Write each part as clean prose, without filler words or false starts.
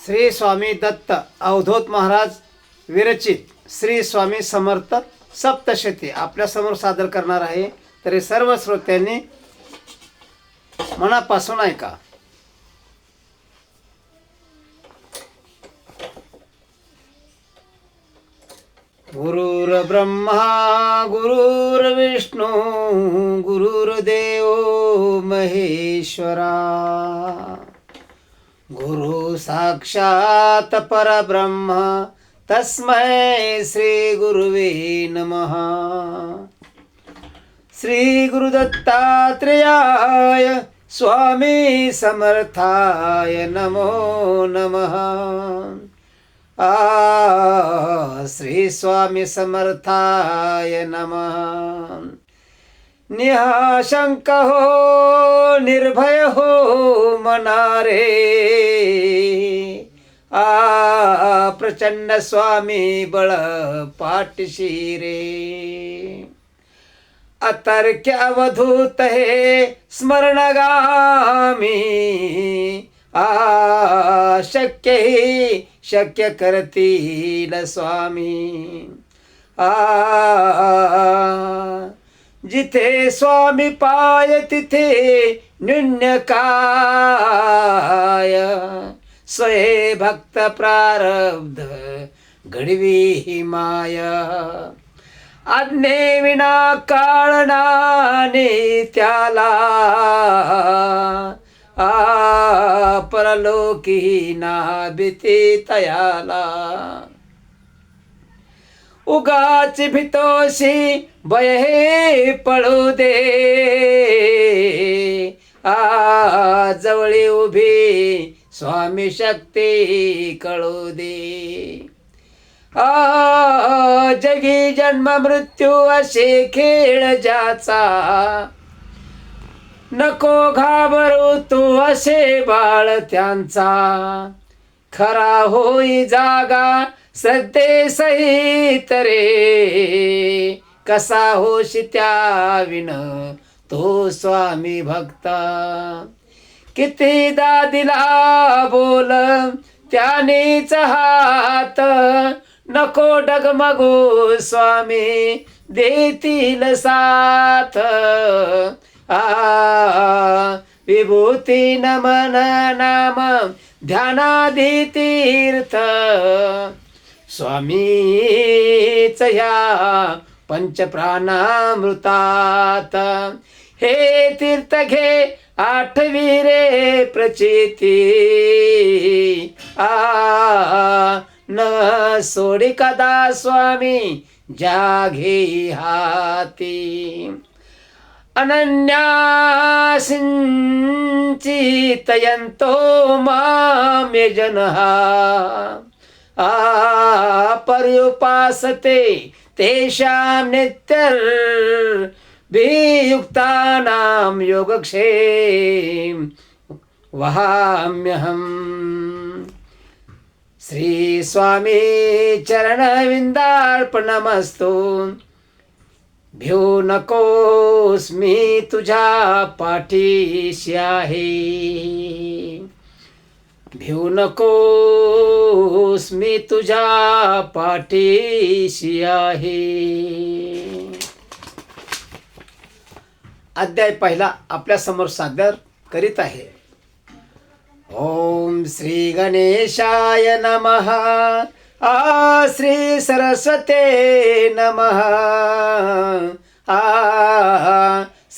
श्री स्वामी दत्त अवधूत महाराज विरचित श्री स्वामी समर्थ सप्तशती आपल्यासमोर सादर करणार आहे. तरी सर्व श्रोत्यांनी मनापासून ऐका. गुरुर ब्रह्मा गुरुर्विष्णू गुरुर्देव महेश्वरा. गुरु साक्षात परब्रह्म तस्मै श्री गुरुवे नमः. श्री गुरुदत्तात्रेयाय स्वामी समर्थाय नमो नमः. श्री स्वामी समर्थाय नमः. निःशंक हो निर्भय हो मनारे. प्रचंड स्वामी बळ पाठशी रे. अतर्क्य अवधूत हे स्मरणगामी. शक्य ही शक्य करतील स्वामी. जिथे स्वामी पाय तिथे न्यून्य काय. स्वये भक्त प्रारब्ध घडवी ही माया. आज्ञे विना काळनाने त्याला. परलोकी ना भीती तयाला. उगाच भीतोशी भय हे पळू दे. जवळी उभी स्वामी शक्ती कळू दे. जगी जन्म मृत्यू असे खेळ ज्याचा. नको घाबरू तू असे बाळ त्यांचा. खरा होई जागा श्रद्धे सहित रे. कसा होशी त्या विण तो स्वामी भक्त. कितीदा दिला बोल त्यानेच हात. नको डगमगू स्वामी देतील साथ. विभूती नमन नाम ध्यानाधी तीर्थ. स्वामीच ह्या पंचप्राणामृतात. हे तीर्थ घे आठवी रे प्रचिती. न सोडी कदा स्वामी जाघे हाती. अनन्या सिंचितयन्तो माम्य जनः. पर्युपासते तेषां नित्यर्भियुक्तानां योगक्षेम वहाम्यहम्. श्री स्वामी चरणविंदार्पणमस्तु. भिऊ नकोस मी तुझ्या पाठीशी आहे. भिऊ नकोस मी तुझ्या पाठीशी आहे. अध्याय पहिला आपल्या समोर सादर करीत आहे. ओम श्री गणेशाय नमः. श्री सरस्वते नमः.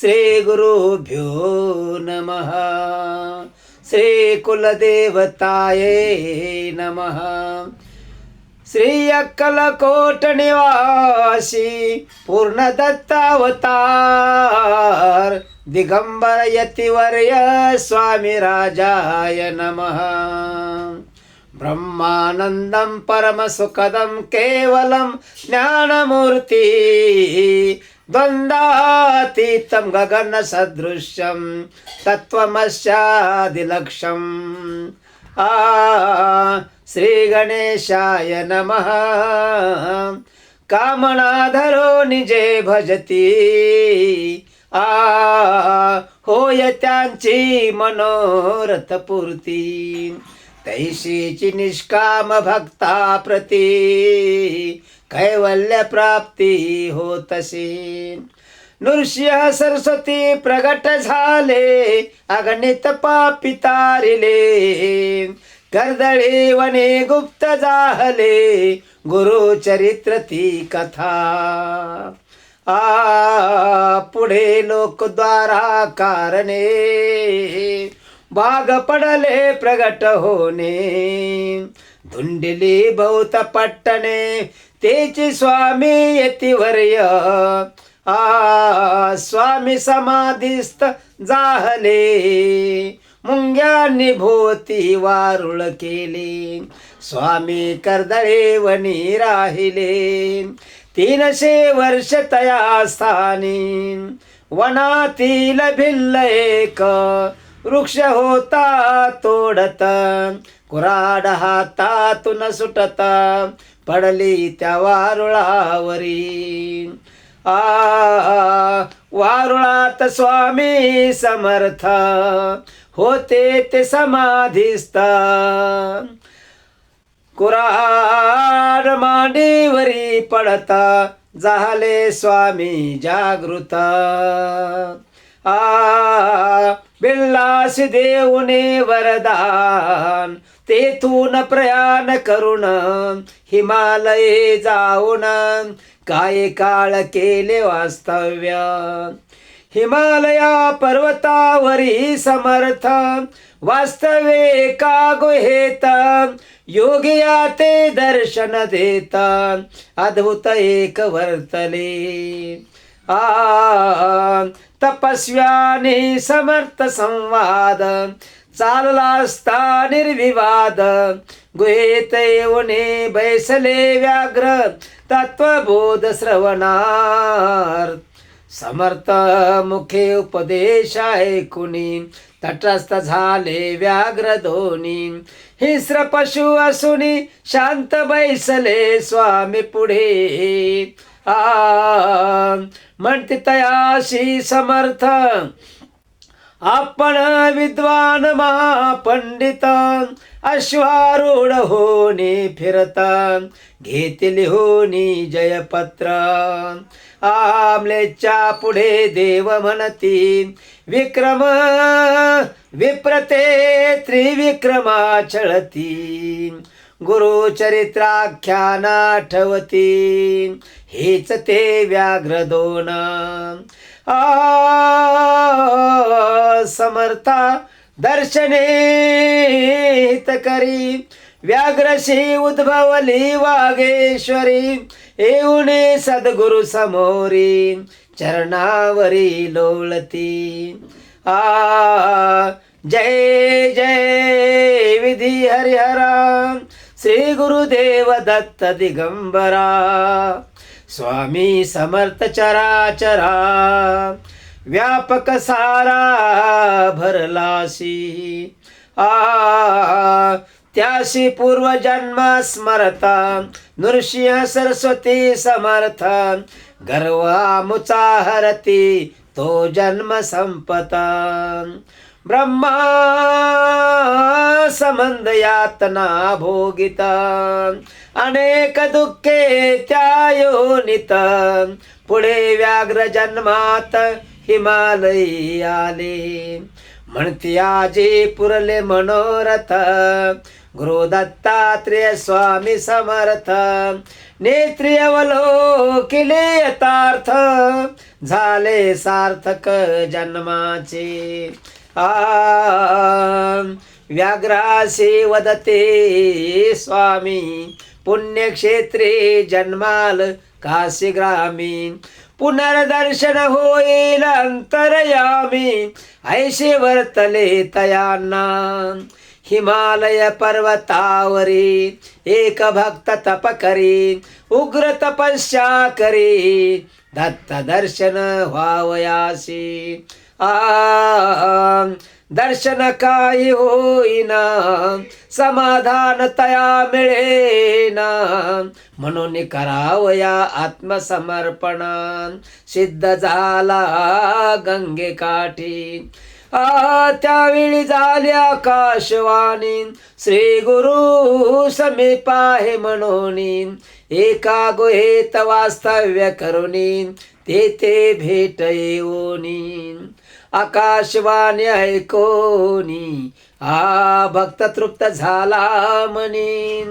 श्री गुरुभ्यो नमः. श्री कुलदेवताये नमः. श्री अक्कलकोट निवासी पूर्ण दत्तावतार दिगंबर यतिवर्य स्वामी राजाय नमः. ब्रह्मानंदं परमसुखदं केवलं ज्ञानमूर्ति. द्वंद्वातीतं गगनसदृशं तत्त्वमस्यादिलक्ष्यम्. श्री गणेशाय नमः. कामनाधरो निजे भजती. होय त्यांची मनोरथ पूर्ती. तैशीची निष्काम भक्ता प्रती कैवल्य प्राप्ती होतसे. नृसिंह सरस्वती प्रगट झाले, अगणित पापी तारिले, कर्दळी वने गुप्त जाहले, गुरु चरित्र ती कथा. पुढे लोकद्वारा कारणे, भाग पडले प्रगट होणे, धुंडिली बहुत पट्टणे, तेची स्वामी यतिवर्य. स्वामी समाधीस्थ जाहले, मुंग्यांनी भोवती वारुळ केले, स्वामी कर्दळे वनी राहिले. 300 वर्ष तया स्थानी, वनातील भिल्ल एक, वृक्ष होता तोडत, कुऱ्हाड हातातून सुटत, पडली त्या वारुळावरी. वारुळात स्वामी समर्थ होते ते समाधीस्थ, कुऱ्हाड मांडीवरी पडता, झाले स्वामी जागृत. बिल्लास देऊने वरदान, तेथून प्रयाण करून हिमालये जाऊन, काय काळ केले वास्तव्य. हिमालया पर्वतावरी समर्थ, वास्तवे का गुहेत, योगिया ते दर्शन देत, अद्भुत एक वर्तले. तपस्व्याने समर्थ संवाद, चालला असता निर्विवाद, गुहेत येऊने बैसले व्याघ्र, तत्वबोध श्रवणार. समर्थ मुखे उपदेश ऐकुनी, तटस्थ झाले व्याघ्र दोन्ही. हिस्र पशु असुनी, शांत बैसले स्वामी पुढे. म्हणते तयाशी समर्थ, आपण विद्वान महापंडित, अश्वारूढ होनी फिरता, घेतली होनी जयपत्र. आमलेच्या पुढे देव म्हणती, विक्रम विप्रते त्रिविक्रमा छळती, गुरुचरित्राख्यान आठवती, हेच ते व्याघ्र दोन. समर्था दर्शने हित करी, व्याघ्रशी उद्भवली वागेश्वरी, येऊने सद्गुरु समोरी, चरणावरी लोळती. जय जय विधी हरिहरा, श्री गुरुदेव दत्त दिगंबरा, स्वामी समर्थ चराचरा, व्यापक सारा भरलासी. त्याशी पूर्वजन्म स्मरता, नृसिंह सरस्वती समर्थ, गर्वामुचा हरती तो जन्म संपता. ब्रह्मा संबंध यातना भोगिता, अनेक दुःखे त्या योनित, पुढे व्याघ्र जन्मात हिमालयी आले. म्हणती आजी पुरले मनोरथ, गुरु दत्तात्रेय स्वामी समर्थ, नेत्री अवलोकिले यथार्थ, झाले सार्थक जन्माचे. व्याघ्रासी वदते स्वामी, पुण्यक्षेत्रे जन्माल काशी ग्रामी, पुनर्दर्शन होईल अंतरयामी, ऐशे वर्तले तयांना. हिमालय पर्वतावरी एक भक्त तप करी, उग्र तपस्या करी, दत्त दर्शन व्हावयासी. दर्शन काही होईना, समाधान तया मिळेना, म्हणून करावया आत्मसमर्पण, सिद्ध झाला गंगे काठी. त्यावेळी झाली आकाशवाणी, श्री गुरु समीप आहे म्हणून, एका गुहेत वास्तव्य करुणी, तेथे भेट येऊनी. आकाशवाणी ऐकोनी भक्त तृप्त झाला म्हणी,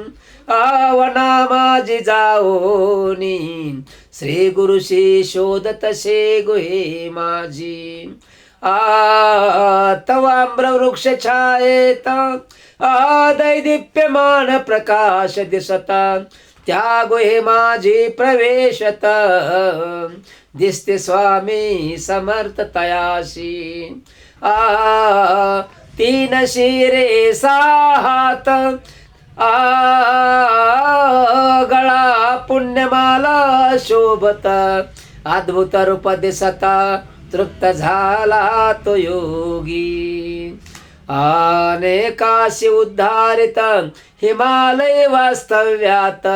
वना माझी जाओनी, श्री गुरुशी शोध तसे गुहे माझी. तवाम्र वृक्ष छायेत दैदिप्यमान प्रकाश दिसता, त्या गुहे माझी प्रवेशत, दिसते स्वामी समर्थ तयाशी. तीन शिरे साहात गळा पुण्यमाला शोभत, अद्भुत रूप दिसता, तृप्त झाला तो योगी. अनेकाशी उद्धारित हिमालय वास्तव्यात,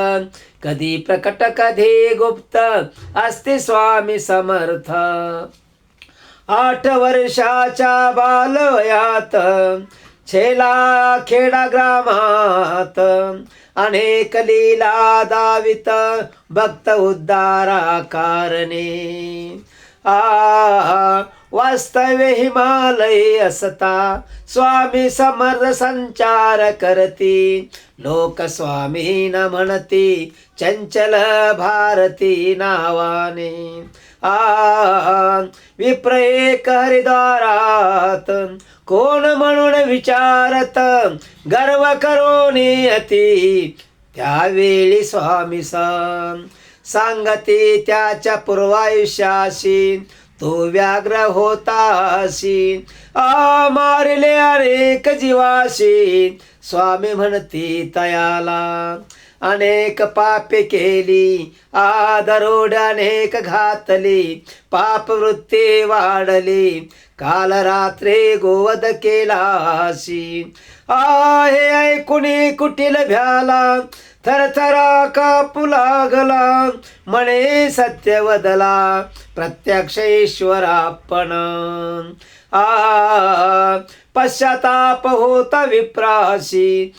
कधी प्रकट कधी गुप्त असते स्वामी समर्थ. 8 वर्षाच्या बालवयात छेला खेडा ग्रामात, अनेक लीला दावित भक्त उद्धारा कारणे. वास्तव्य हिमालय असता, स्वामी समर्थ संचार करती, लोक स्वामी न म्हणती, चंचल भारती नावाने. विप्र एक हरिद्वारात, कोण म्हणून विचारत, गर्व करोनी अति, त्यावेळी स्वामी सांगती त्याच्या पूर्वायुष्याशी, तो व्याग्र होताशी, मारिले अनेक जीवाशी, स्वामी म्हणती तयाला. अनेक पापे केली दरोड अनेक घातली, पाप वृत्ती वाढली, काल रात्री गोवध केलाशी. हे ऐकुनी कुटील भ्याला, थरथरा कापू लागला, म्हणे सत्य वदला, प्रत्यक्ष ईश्वरापण. पश्चाताप होता विप्राशी,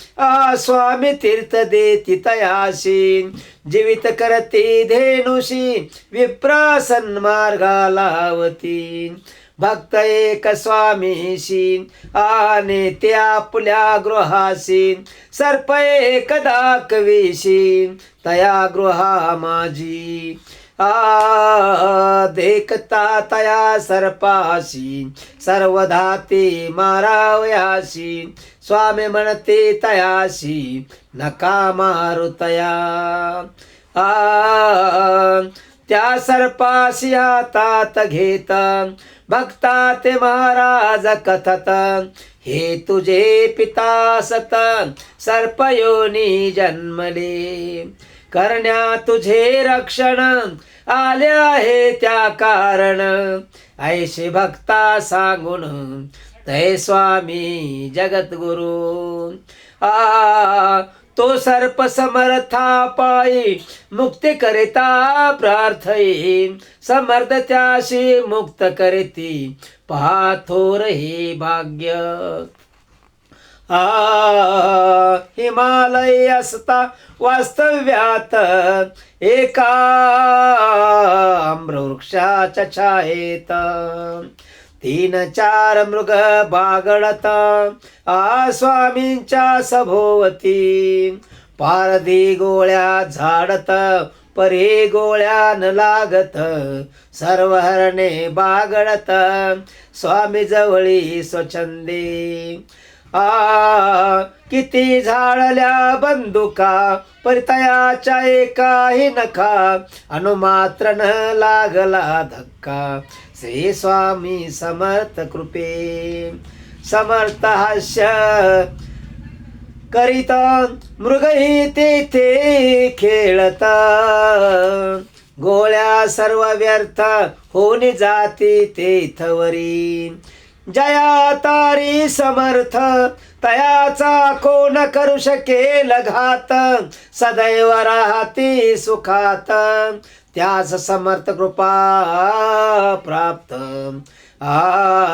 स्वामी तीर्थ देती तयाशी, जीवित करती धेनुशी, विप्रा सन्मार्गा लावती. भक्त एक स्वामीशी नेते आपल्या गृहाशी, सर्प एक दाखविशी, तया गृहा माझी. देखता तया सर्पाशी, सर्वदा ते मारावयाशी, स्वामी म्हणते तयाशी, नका मारू तया. त्या सर्पाशी हातात घेत, भक्ता ते महाराज कथत, हे तुझे पिता सत, सर्पयोनी जन्मले, करण्या तुझे रक्षण, आले आहे त्या कारण. ऐशे भक्ता सांगून तै स्वामी जगद्गुरु. तो सर्प समर्था पायी, मुक्ती करिता प्रार्थई, समर्थ त्याशी मुक्त करीती, पहा थोर हे भाग्य. हिमालय असता वास्तव्यात, एका आम्रवृक्षाच्या छायेत, 3-4 मृग बागडत स्वामींच्या सभोवती. पारधी गोळ्या झाडत, परी गोळ्या न लागत, सर्व हरणे बागडत, स्वामी जवळी स्वच्छंदी. किती झाडल्या बंदुका, परितयाच्या एकाही नखा, अनुमात्र न लागला धक्का, श्री स्वामी समर्थ कृपे. समर्थ हास्य करीत, मृगही तेथे खेळत, गोळ्या सर्व व्यर्थ होऊन जाती तेथवरी. जया तारी समर्थ, तयाचा कोण करू शकेल घात, सदैव राहती सुखात, त्यास समर्थ कृपा प्राप्त.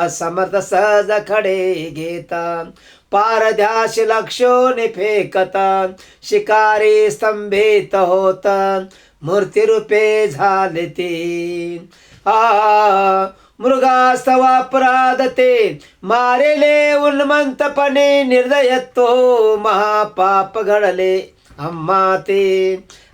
समर्थ सहज खडे घेता, पारध्याशी लक्षोने फेकता, शिकारी स्तंभित होत, मूर्ती रूपे झाले ते. मृगास्तव अपराध ते, मारेले उन्मंतपणे, निर्दयत्व महापाप घडले आम्हा ते.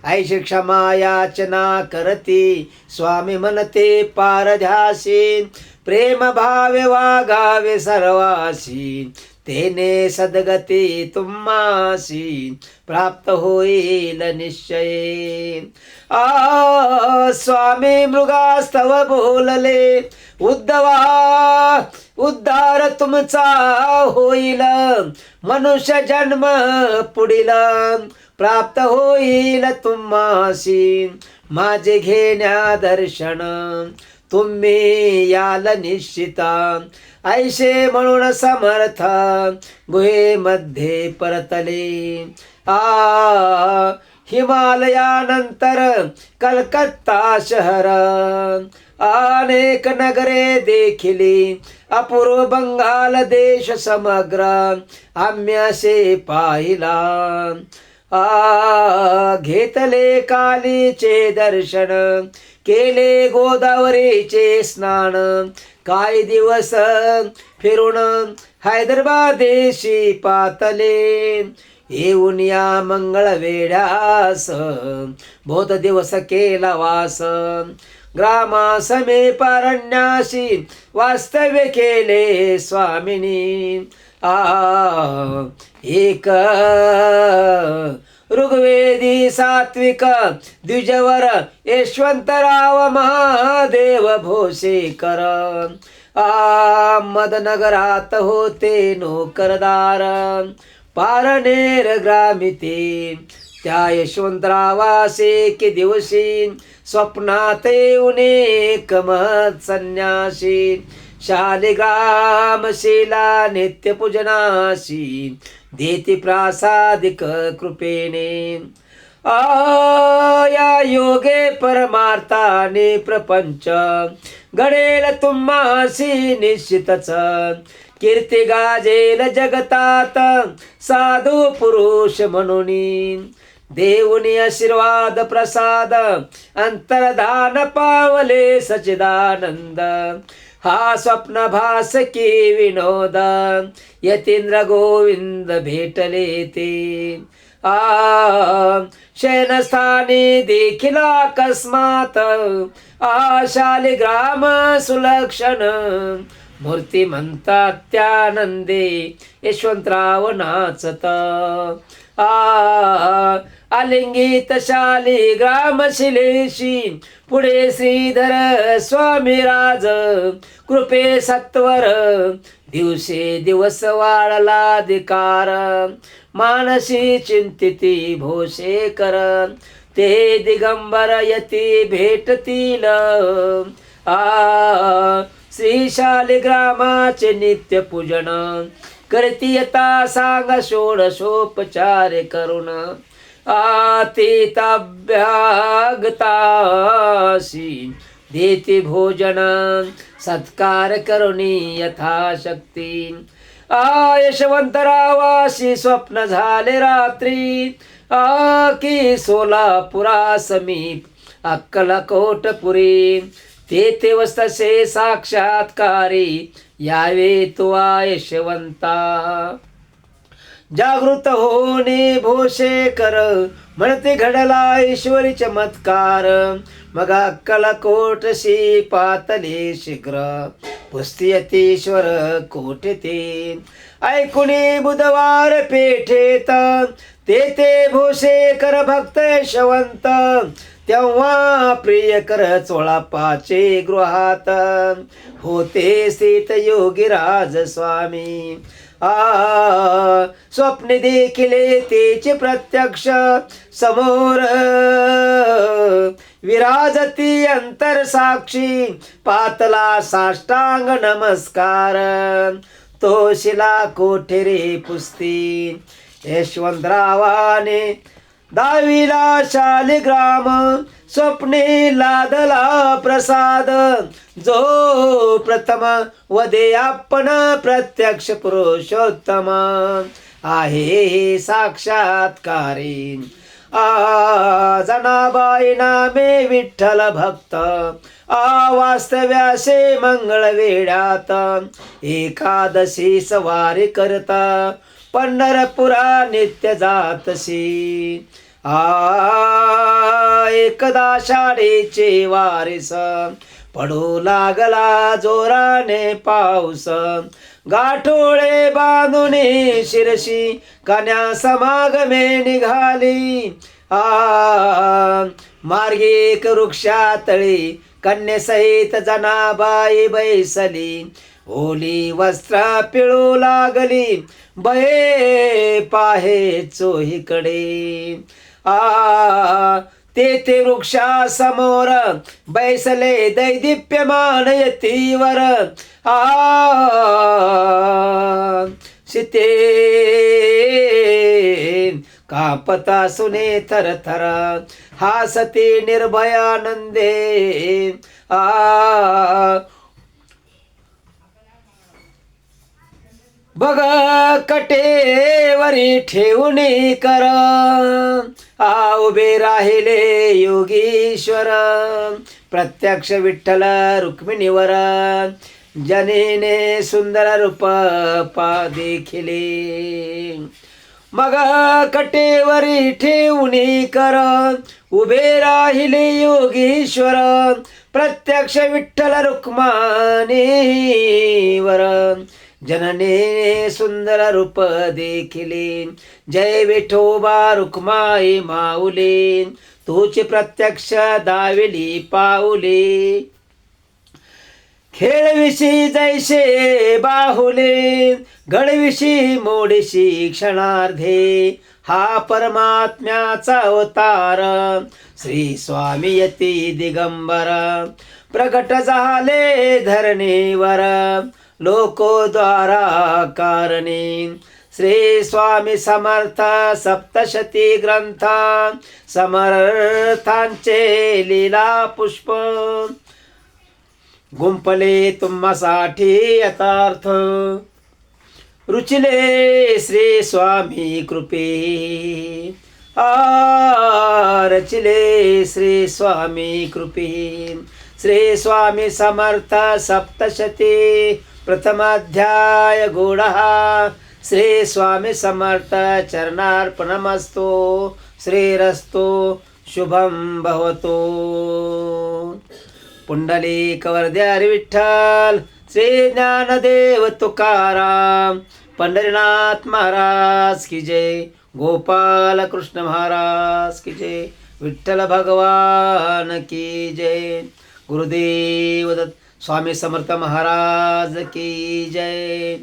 ऐशी क्षमा याचना करती, स्वामी म्हणते पारध्यासी, प्रेम भावे वागावे सर्वासी, तेने सद्गती तुम्हासी प्राप्त होईल निश्चय. स्वामी मृगास्तव बोलले, उद्धवा उद्धार तुमचा होईल, मनुष्य जन्म पुढील प्राप्त होईल तुम्हासी, माझे घेण्या दर्शन तुम्ही याल निश्चिता. ऐशे म्हणून समर्थ गुहेमध्ये परतले. हिमालयानंतर कलकत्ता शहर, अनेक नगरे देखिली, अपूर्व बंगाल देश समग्र आम्ही असे पाहिला. घेतले कालीचे दर्शन, केले गोदावरीचे स्नान, काही दिवस फिरून हैदराबादेशी पातले. येऊन या मंगळ वेड्यास बहुत दिवस केला वास, ग्रामासमे पारण्याशी वास्तव्य केले स्वामिनी. एक ऋग्वेदी सात्विक द्विजवर यशवंतराव महादेव भोसेकर, मदनगरात होते नोकरदार, पारनेर ग्रामिते. त्या यशवंतरावासे की दिवशी स्वप्नात येऊन एक महत् संन्यासी, शालिग्रामशिला नित्यपूजनाशी, देती प्रासादिक कृपेने. या योगे परमार्थाने प्रपंच घडेल तुम्हासी निश्चितच, कीर्ती गाजेल जगतात साधू पुरुष म्हणून. देऊनी आशीर्वाद प्रसाद अंतर्धान पावले सचिदानंद, हा स्वप्न भास की विनोद यतींद्र गोविंद भेटले ते. शयनस्थानी देखील अकस्मात, शालिग्राम सुलक्षण, मूर्ती म्हणतात त्यानंदे यशवंतराव नाचत. आलिंगित शालिग्राम शिलेशी, पुढे श्रीधर स्वामी राज, कृपे सत्वर दिवसे दिवस वाढला अधिकार, मानसी चिंतिती भोसेकर, ते दिगंबर यती भेटतील. श्री शालिग्रामाचे नित्य पूजन करती यता, सांग षोडशोपचार करुण, अतीताभ्यागतासी देती भोजन, सत्कार करुणी यथाशक्ती. यशवंतरावासी स्वप्न झाले रात्री, की सोलापुरा समीप अक्कलकोटपुरी, तेथे वस्तसे साक्षात्कारी, यावे तुवा यशवंता. जागृत होणे भोसेकर, म्हणते घडला ईश्वरी चमत्कार, मग अक्कलकोटशी पातले शीघ्र, पुस्तियतीश्वर कोठे. ऐकुणी बुधवार पेठेत, तेथे भोसेकर भक्त यशवंत, तेव्हा प्रियकर चोळापाचे गृहात, होते स्थित योगीराज स्वामी. स्वप्ने देखिले तेचे प्रत्यक्ष, समोर विराजती अंतर साक्षी, पातला साष्टांग नमस्कार, तो शिला कोठे रे पुस्ती. यशवंतरावाने दाविला शालिग्राम स्वप्ने लादला प्रसाद जो प्रथम वदे आपण प्रत्यक्ष पुरुषोत्तम आहे साक्षात्कारी जनाबाई नामे विठ्ठल भक्त वास्तव्यासे मंगळ वेळात एकादशी सवारी करता पंढरपुरा नित्य जातसी एकदा शाळेचे वारीस पडू लागला जोराने पाऊस गाठोळे बांधून शिरशी कन्या समागमे निघाली मार्गी एक वृक्षातळी कन्येसहित जनाबाई बैसली ओली वस्त्र पिळू लागली बये पाहे चोहीकडे तेथे वृक्षासमोर बैसले दैदिप्यमान यतीवर सीते कापता सुने थरथर हासती निर्भयानंदे बघ कटेवरी ठेवून कर उभे राहिले योगीश्वर प्रत्यक्ष विठ्ठल रुक्मिणीवर जनेने सुंदर रूप पा देखिले मग कटेवरी ठेवून कर उभे राहिले योगीश्वर प्रत्यक्ष विठ्ठल रुक्मिणीवर जनने सुंदर रूप देखिले जय विठोबा रुक्माई माऊले तुझे प्रत्यक्ष दाविली पाऊले खेळविशी जैसे बाहुले गडविशी मोडीशी क्षणार्धे हा परमात्म्याचा अवतार श्री स्वामी यती दिगंबर प्रगट झाले धरणीवर लोकोद्वारा कारणे श्री स्वामी समर्थ सप्तशती ग्रंथ समर्थांचे लीला पुष्प गुंपले तुम्हासाठी यथार्थ रुचिले श्री स्वामी कृपे रचिले श्री स्वामी कृपे श्री स्वामी समर्थ सप्तशती प्रथमाध्याय गूढः श्री स्वामी समर्थ चरणार्पणमस्तु श्रीरस्तु शुभं भवतु पुंडलिक वरद्यारी विठ्ठल श्री ज्ञानदेव तुकाराम पंढरीनाथ महाराज की जय गोपाल कृष्ण महाराज की जय विठ्ठल भगवान की जय गुरुदेव दत्त स्वामी समर्थ महाराज की जय।